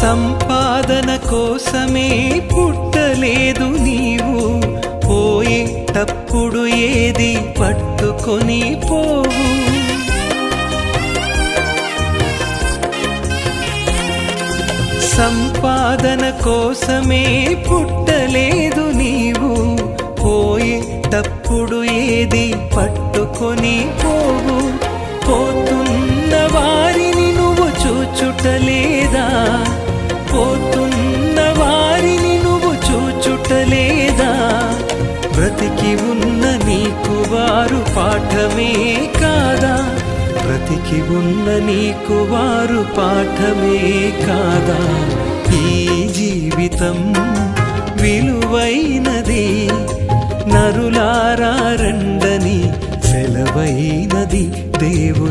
సంపాదన కోసమే పుట్టలేదు నీవు, పోయేటప్పుడు ఏది పట్టుకొని పోవు. సంపాదన కోసమే పుట్టలేదు నీవు, పోయేటప్పుడు ఏది పట్టుకొని పోవు. పోతున్న వారిని నువ్వు చూచుటలేదా, పోతున్న వారిని నువ్వు చూచుటలేదా. బ్రతికి ఉన్న నీకు వారు పాఠమే కాదా, బ్రతికి ఉన్న నీకు వారు పాఠమే కాదా. ఈ జీవితం విలువైనది, నరులారా రండని సెలవైనది దేవుని.